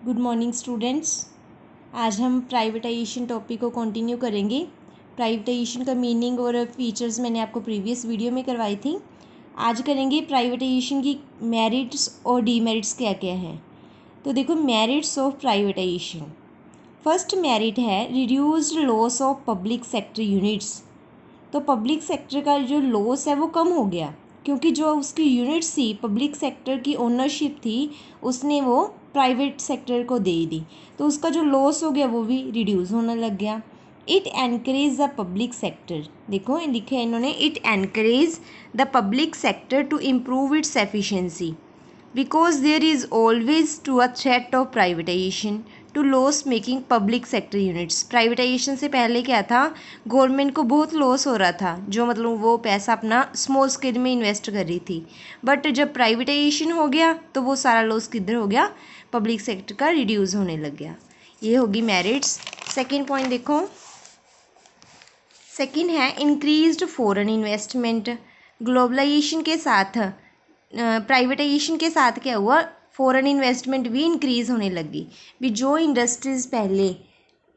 Good morning students. आज हम privatisation topic को कंटिन्यू करेंगे। प्राइवेटाइजेशन का मीनिंग और फीचर्स मैंने आपको प्रीवियस वीडियो में करवाई थी। आज करेंगे प्राइवेटाइजेशन की मेरिट्स और डीमेरिट्स क्या क्या हैं। तो देखो merits of privatization. First merit है reduced loss of public sector units. तो पब्लिक सेक्टर का जो लॉस है वो कम हो गया, क्योंकि जो उसकी यूनिट्स थी, पब्लिक सेक्टर की ओनरशिप थी, उसने वो प्राइवेट सेक्टर को दे दी, तो उसका जो लॉस हो गया वो भी रिड्यूस होने लग गया। It encourage the public sector, देखो लिखे इन्होंने, it encourage the public sector to improve its efficiency because there is always to a threat of privatization to loss making public sector units। Privatisation से पहले क्या था, गवर्नमेंट को बहुत loss हो रहा था, जो मतलब वो पैसा अपना स्मॉल स्केल में इन्वेस्ट कर रही थी। बट जब प्राइवेटाइजेशन हो गया तो वो सारा लॉस किधर हो गया, पब्लिक सेक्टर का रिड्यूस होने लग गया। ये होगी मेरिट्स। सेकेंड पॉइंट देखो, सेकेंड है इंक्रीज्ड फॉरेन इन्वेस्टमेंट। ग्लोबलाइजेशन के साथ, प्राइवेटाइजेशन के साथ क्या हुआ, फॉरेन इन्वेस्टमेंट भी इंक्रीज़ होने लगी। भी जो इंडस्ट्रीज़ पहले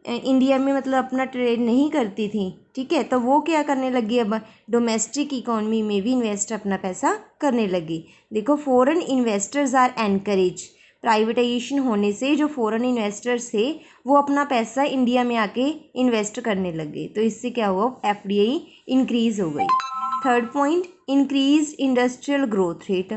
इंडिया में मतलब अपना ट्रेड नहीं करती थी, ठीक है, तो वो क्या करने लगी, अब डोमेस्टिक इकोनॉमी में भी इन्वेस्ट अपना पैसा करने लगी। देखो foreign investors are encourage. Privatization होने से जो फॉरेन इन्वेस्टर्स थे वो अपना पैसा इंडिया में आके इन्वेस्ट करने लगे, तो इससे क्या हुआ, एफडीआई इंक्रीज़ हो गई। Third point, increase industrial growth rate.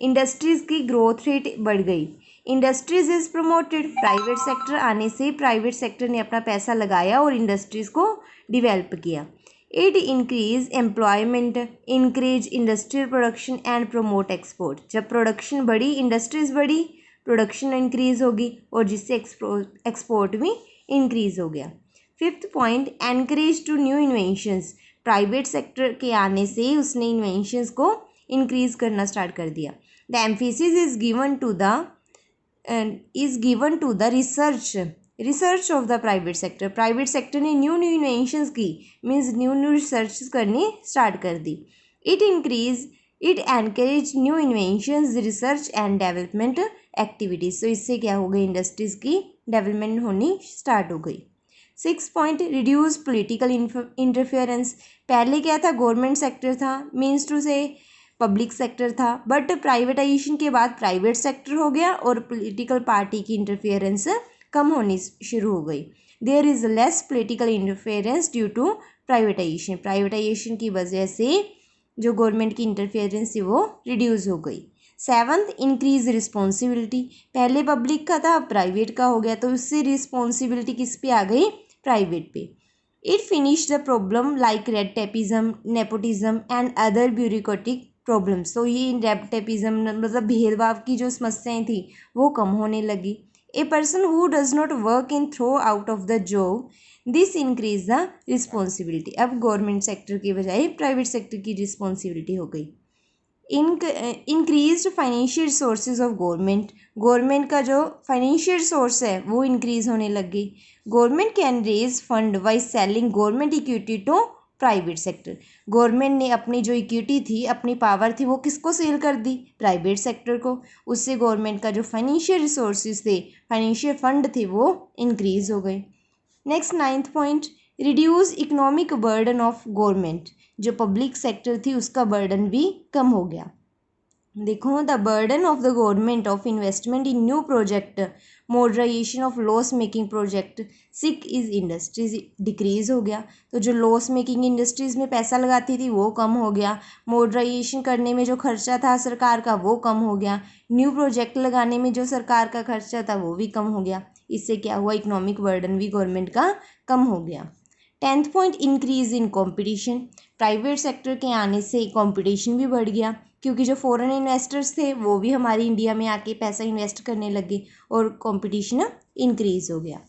Industries की ग्रोथ रेट बढ़ गई। Industries is promoted. Private sector आने से प्राइवेट सेक्टर ने अपना पैसा लगाया और इंडस्ट्रीज़ को डिवेल्प किया। It increase employment, increase industrial production and promote export. जब प्रोडक्शन बढ़ी, इंडस्ट्रीज़ बढ़ी, प्रोडक्शन इंक्रीज़ होगी और जिससे एक्सपोर्ट भी इंक्रीज़ हो गया। Fifth point, encourage to new inventions. Private sector के आने से उसने इन्वेंशंस को इंक्रीज़ करना स्टार्ट कर दिया। The emphasis is given to the research of the private sector. Private sector ने न्यू न्यू इन्वेंशंस की, मीन्स न्यू न्यू रिसर्च करनी स्टार्ट कर दी। It encourage new inventions, research and development activities. तो इससे क्या हो गई, इंडस्ट्रीज़ की डेवलपमेंट होनी स्टार्ट हो गई। Six point, reduce political interference. पहले क्या था, गवर्नमेंट सेक्टर था, means to say public sector था, बट प्राइवेटाइजेशन के बाद प्राइवेट सेक्टर हो गया और पॉलिटिकल पार्टी की इंटरफेरेंस कम होनी शुरू हो गई। There is less political interference due to privatization. Privatization की वजह से जो गवर्नमेंट की इंटरफेरेंस थी वो रिड्यूस हो गई। Seventh, increase responsibility. पहले पब्लिक का था, अब प्राइवेट का हो गया, तो उससे रिस्पॉन्सिबिलिटी किस पे आ गई, प्राइवेट पे। It finish the problem like red tapism, nepotism and other bureaucratic problems. तो ये रेड टेपिज्म मतलब भेदभाव की जो समस्याएं थी वो कम होने लगी। A person who does not work in throw out of the job, this increase the responsibility. अब गवर्नमेंट सेक्टर की बजाय प्राइवेट सेक्टर की रिस्पॉन्सिबिलिटी हो गई। Increase financial resources of government का जो फाइनेंशियल रिसोर्स है वो इंक्रीज होने लग गई। Government can raise fund by selling government equity to private sector. गवर्नमेंट ने अपनी जो इक्विटी थी, अपनी पावर थी, वो किसको सेल कर दी, प्राइवेट सेक्टर को। उससे गवर्नमेंट का जो फाइनेंशियल रिसोर्सेज थे, फाइनेंशियल फंड थे, वो इंक्रीज हो गए। Next ninth point, reduce economic burden of government. जो पब्लिक सेक्टर थी उसका बर्डन भी कम हो गया। देखो, the burden of the government of investment in new project, modernization of loss making project, sick is industries decrease हो गया। तो जो लॉस मेकिंग इंडस्ट्रीज़ में पैसा लगाती थी वो कम हो गया। मॉडर्नाइजेशन करने में जो खर्चा था सरकार का वो कम हो गया। न्यू प्रोजेक्ट लगाने में जो सरकार का खर्चा था वो भी कम हो गया। इससे क्या हुआ, इकोनॉमिक बर्डन भी गवर्नमेंट का कम हो गया। Tenth point, increase in competition. Private sector के आने से कंपटीशन भी बढ़ गया, क्योंकि जो फॉरेन इन्वेस्टर्स थे वो भी हमारी इंडिया में आके पैसा इन्वेस्ट करने लगे और कंपटीशन इंक्रीज हो गया।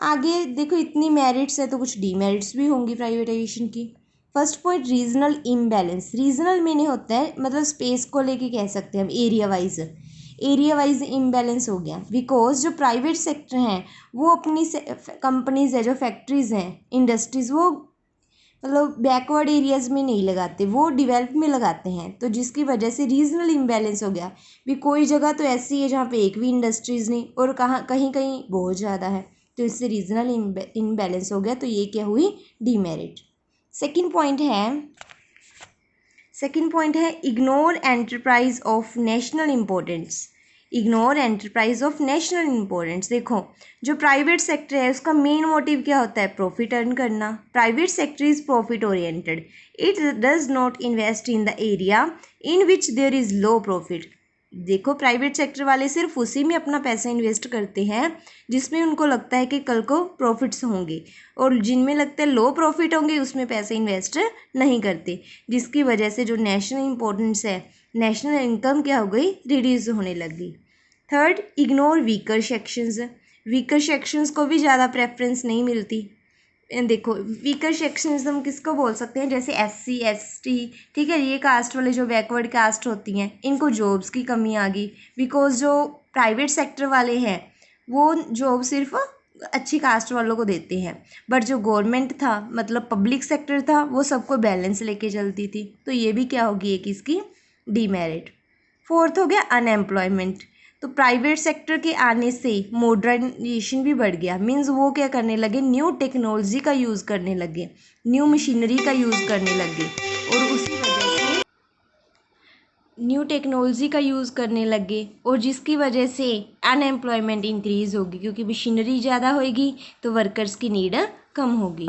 आगे देखो, इतनी मेरिट्स है तो कुछ डीमेरिट्स भी होंगी प्राइवेटाइजेशन की। First point, regional imbalance. Regional meaning होता है मतलब स्पेस को लेके कह सकते हैं हम, एरिया वाइज इम्बैलेंस हो गया। बिकॉज जो प्राइवेट सेक्टर हैं वो अपनी कंपनीज है, जो फैक्ट्रीज हैं, इंडस्ट्रीज, वो मतलब बैकवर्ड एरियाज़ में नहीं लगाते, वो डेवलप में लगाते हैं, तो जिसकी वजह से रीजनल इम्बैलेंस हो गया। भी कोई जगह तो ऐसी है जहाँ पे एक भी इंडस्ट्रीज़ नहीं और कहीं कहीं बहुत ज़्यादा है, तो इससे रीजनल इम्बैलेंस हो गया, तो ये क्या हुई, डीमेरिट। सेकंड पॉइंट है ignore enterprise of national importance. Ignore enterprise of national importance. देखो, जो प्राइवेट सेक्टर है उसका मेन मोटिव क्या होता है, प्रॉफिट अर्न करना। Private sector is profit oriented, it does not invest in the area in which there is low profit. देखो, private sector वाले सिर्फ उसी में अपना पैसा इन्वेस्ट करते हैं जिसमें उनको लगता है कि कल को प्रॉफिट्स होंगे, और जिनमें लगता है लो प्रॉफिट होंगे उसमें पैसे इन्वेस्ट नहीं करते, जिसकी वजह से जो नेशनल इम्पोर्टेंस है, नेशनल इनकम क्या हो गई, रिड्यूस होने लग गई। Third, ignore weaker sections. Weaker sections को भी ज़्यादा प्रेफरेंस नहीं मिलती। देखो, वीकर सेक्शंस हम किसको बोल सकते हैं, जैसे SC ST, ठीक है, ये कास्ट वाले जो बैकवर्ड कास्ट होती हैं, इनको जॉब्स की कमी आ गई, बिकॉज जो प्राइवेट सेक्टर वाले हैं वो जॉब सिर्फ अच्छी कास्ट वालों को देते हैं, बट जो गवर्नमेंट था, मतलब पब्लिक सेक्टर था, वो सबको बैलेंस लेके चलती थी, तो ये भी क्या होगी, एक इसकी डीमेरिट। फोर्थ हो गया अनएम्प्लॉयमेंट। तो प्राइवेट सेक्टर के आने से मॉडर्नाइजेशन भी बढ़ गया, मीन्स वो क्या करने लगे, न्यू टेक्नोलॉजी का यूज़ करने लगे, न्यू मशीनरी का यूज़ करने लगे, और उसी वजह से न्यू टेक्नोलॉजी का यूज़ करने लगे, और जिसकी वजह से अनएम्प्लॉयमेंट इंक्रीज़ होगी, क्योंकि मशीनरी ज़्यादा होगी तो वर्कर्स की नीड कम होगी।